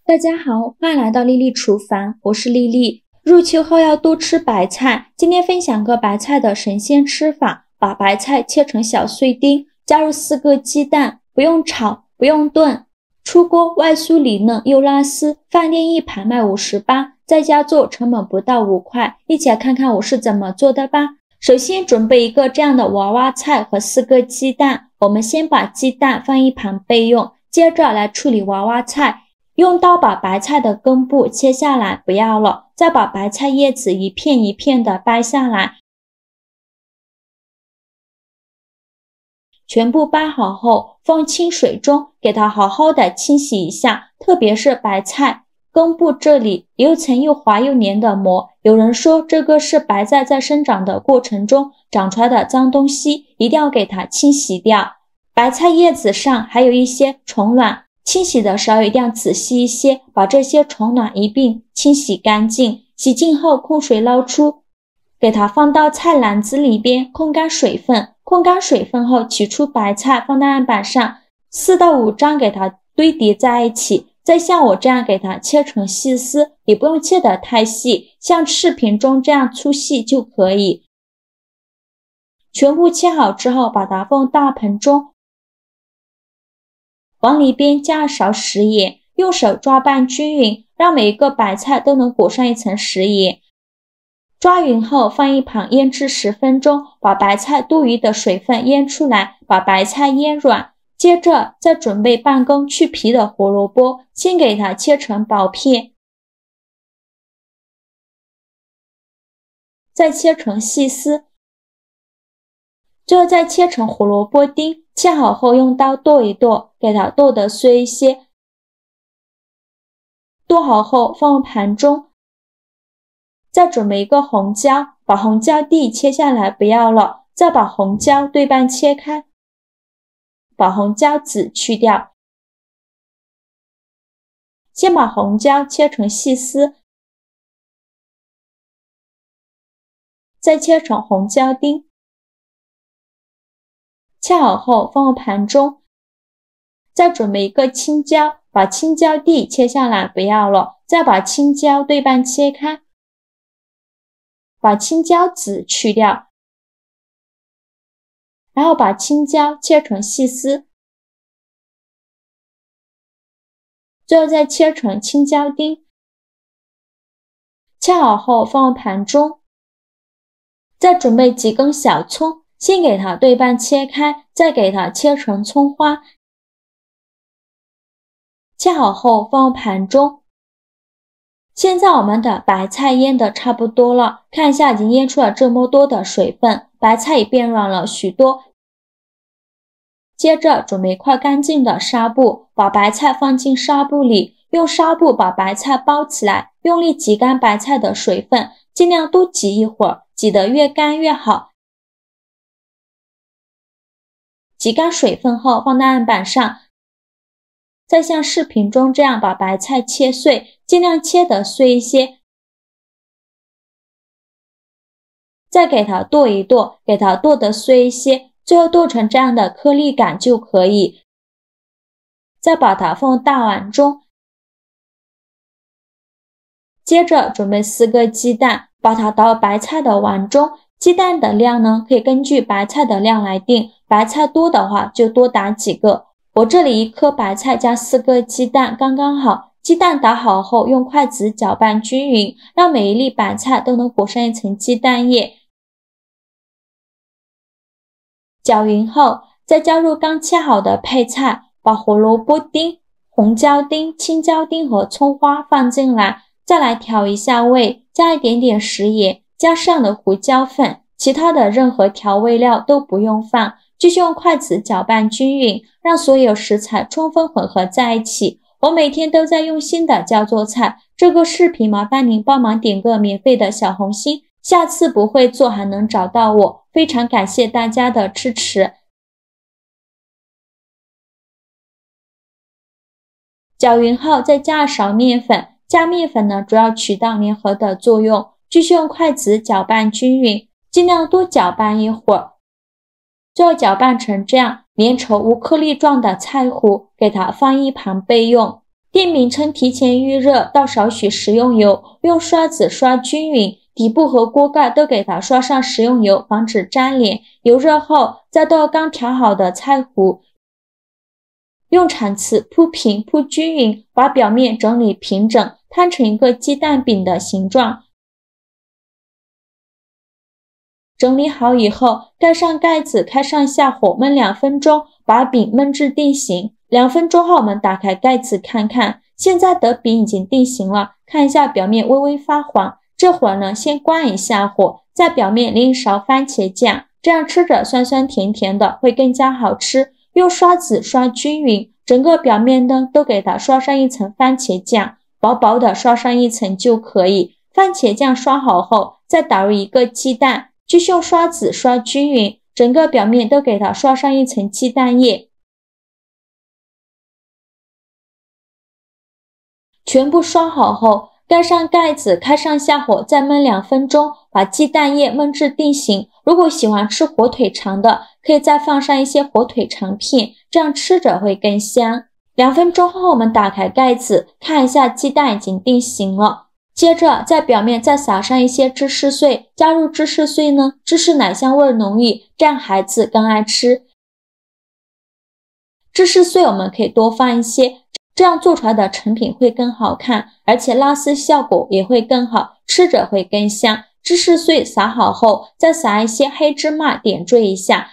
大家好，欢迎来到丽丽厨房，我是丽丽。入秋后要多吃白菜，今天分享个白菜的神仙吃法。把白菜切成小碎丁，加入4个鸡蛋，不用炒，不用炖。出锅外酥里嫩又拉丝，饭店一盘卖58，在家做成本不到5块。一起来看看我是怎么做的吧。首先准备一个这样的娃娃菜和4个鸡蛋，我们先把鸡蛋放一旁备用，接着来处理娃娃菜。用刀把白菜的根部切下来，不要了，再把白菜叶子一片一片的掰下来。全部掰好后，放清水中，给它好好的清洗一下，特别是白菜根部这里有一层又滑又黏的膜，有人说这个是白菜在生长的过程中长出来的脏东西，一定要给它清洗掉。白菜叶子上还有一些虫卵，清洗的时候一定要仔细一些，把这些虫卵一并清洗干净。洗净后控水捞出，给它放到菜篮子里边控干水分。控干水分后，取出白菜放在案板上，4到5张给它堆叠在一起，再像我这样给它切成细丝，也不用切得太细，像视频中这样粗细就可以。全部切好之后，把它放大盆中，往里边加勺食盐，用手抓拌均匀，让每一个白菜都能裹上一层食盐。抓匀后放一旁腌制10分钟，把白菜多余的水分腌出来，把白菜腌软。接着再准备半根去皮的胡萝卜，先给它切成薄片，再切成细丝，最后再切成胡萝卜丁。切好后用刀剁一剁，给它剁得碎一些。剁好后放入盘中。再准备一个红椒，把红椒蒂切下来不要了，再把红椒对半切开，把红椒籽去掉。先把红椒切成细丝，再切成红椒丁。切好后放入盘中。再准备一个青椒，把青椒蒂切下来不要了，再把青椒对半切开，把青椒籽去掉，然后把青椒切成细丝，最后再切成青椒丁。切好后放入盘中。再准备几根小葱，先给它对半切开，再给它切成葱花。切好后放入盘中。现在我们的白菜腌得差不多了，看一下已经腌出了这么多的水分，白菜也变软了许多。接着准备一块干净的纱布，把白菜放进纱布里，用纱布把白菜包起来，用力挤干白菜的水分，尽量多挤一会儿，挤得越干越好。挤干水分后放在案板上，再像视频中这样把白菜切碎，尽量切得碎一些。再给它剁一剁，给它剁得碎一些，最后剁成这样的颗粒感就可以。再把它放大碗中。接着准备4个鸡蛋，把它倒白菜的碗中。鸡蛋的量呢，可以根据白菜的量来定，白菜多的话就多打几个。我这里1颗白菜加4个鸡蛋刚刚好。鸡蛋打好后，用筷子搅拌均匀，让每一粒白菜都能裹上一层鸡蛋液。搅匀后，再加入刚切好的配菜，把胡萝卜丁、红椒丁、青椒丁和葱花放进来，再来调一下味，加一点点食盐，加上的胡椒粉，其他的任何调味料都不用放，继续用筷子搅拌均匀，让所有食材充分混合在一起。我每天都在用心的教做菜，这个视频麻烦您帮忙点个免费的小红心，下次不会做还能找到我，非常感谢大家的支持。搅匀后再加2勺面粉，加面粉呢主要起到粘合的作用，继续用筷子搅拌均匀，尽量多搅拌一会儿，最后搅拌成这样粘稠无颗粒状的菜糊，给它放一旁备用。店名称提前预热，倒少许食用油，用刷子刷均匀，底部和锅盖都给它刷上食用油，防止粘连。油热后，再倒刚调好的菜糊，用铲子铺平铺均匀，把表面整理平整，摊成一个鸡蛋饼的形状。整理好以后，盖上盖子，开上下火焖2分钟，把饼焖至定型。2分钟后，我们打开盖子看看，现在的饼已经定型了，看一下表面微微发黄。这会儿呢，先关一下火，在表面淋一勺番茄酱，这样吃着酸酸甜甜的，会更加好吃。用刷子刷均匀，整个表面呢都给它刷上一层番茄酱，薄薄的刷上一层就可以。番茄酱刷好后，再打入一个鸡蛋，继续用刷子刷均匀，整个表面都给它刷上一层鸡蛋液。全部刷好后，盖上盖子，开上下火，再焖2分钟，把鸡蛋液焖至定型。如果喜欢吃火腿肠的，可以再放上一些火腿肠片，这样吃着会更香。2分钟后，我们打开盖子，看一下鸡蛋已经定型了。接着在表面再撒上一些芝士碎，加入芝士碎呢，芝士奶香味浓郁，这样孩子更爱吃。芝士碎我们可以多放一些，这样做出来的成品会更好看，而且拉丝效果也会更好，吃着会更香。芝士碎撒好后，再撒一些黑芝麻点缀一下，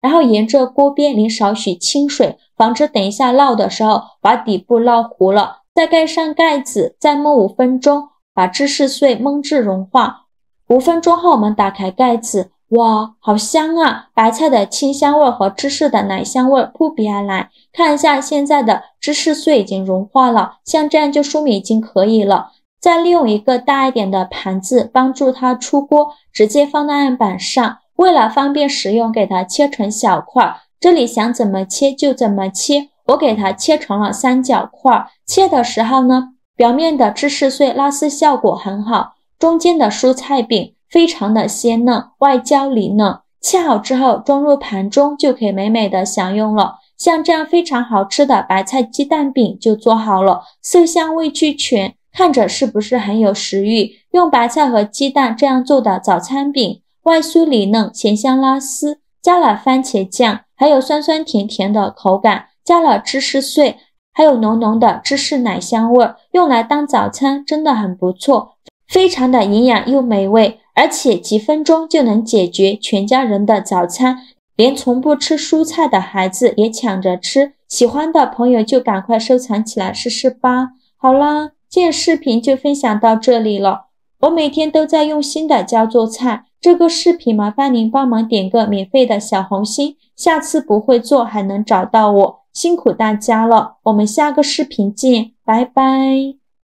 然后沿着锅边淋少许清水，防止等一下烙的时候把底部烙糊了。再盖上盖子，再焖5分钟，把芝士碎焖至融化。5分钟后，我们打开盖子，哇，好香啊！白菜的清香味和芝士的奶香味扑鼻而来。看一下现在的芝士碎已经融化了，像这样就说明已经可以了。再利用一个大一点的盘子帮助它出锅，直接放在案板上。为了方便食用，给它切成小块，这里想怎么切就怎么切。我给它切成了3角块，切的时候呢，表面的芝士碎拉丝效果很好，中间的蔬菜饼非常的鲜嫩，外焦里嫩。切好之后装入盘中就可以美美的享用了。像这样非常好吃的白菜鸡蛋饼就做好了，色香味俱全，看着是不是很有食欲？用白菜和鸡蛋这样做的早餐饼，外酥里嫩，咸香拉丝，加了番茄酱，还有酸酸甜甜的口感，加了芝士碎，还有浓浓的芝士奶香味，用来当早餐真的很不错，非常的营养又美味，而且几分钟就能解决全家人的早餐，连从不吃蔬菜的孩子也抢着吃。喜欢的朋友就赶快收藏起来试试吧。好啦，今天视频就分享到这里了。我每天都在用心的教做菜，这个视频麻烦您帮忙点个免费的小红心，下次不会做还能找到我，辛苦大家了。我们下个视频见，拜拜。